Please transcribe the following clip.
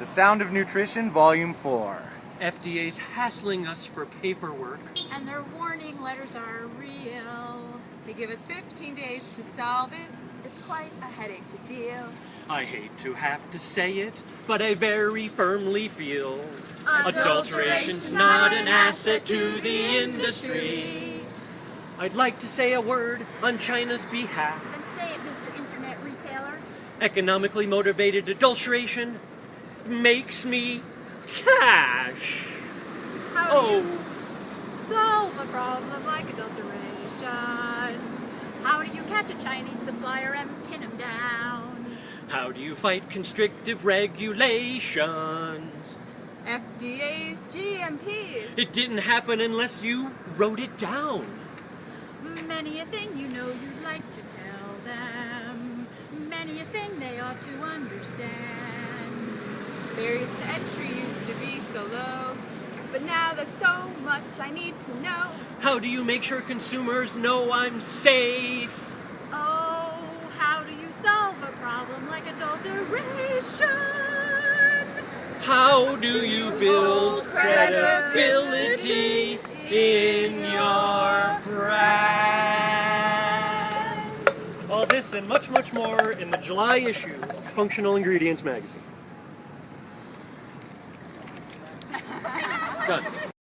The Sound of Nutrition, Volume 4. FDA's hassling us for paperwork. And their warning letters are real. They give us 15 days to solve it. It's quite a headache to deal. I hate to have to say it, but I very firmly feel Adulteration's not an asset to the industry. I'd like to say a word on China's behalf. And say it, Mr. Internet Retailer. Economically motivated adulteration makes me cash. How do you solve a problem like adulteration? How do you catch a Chinese supplier and pin him down? How do you fight constrictive regulations? FDA's GMPs. It didn't happen unless you wrote it down. Many a thing you know you'd like to tell them. Many a thing they ought to understand. Barriers to entry used to be so low, but now there's so much I need to know. How do you make sure consumers know I'm safe? Oh, how do you solve a problem like adulteration? How do you build credibility in your brand? All this and much, much more in the July issue of Functional Ingredients magazine. Done.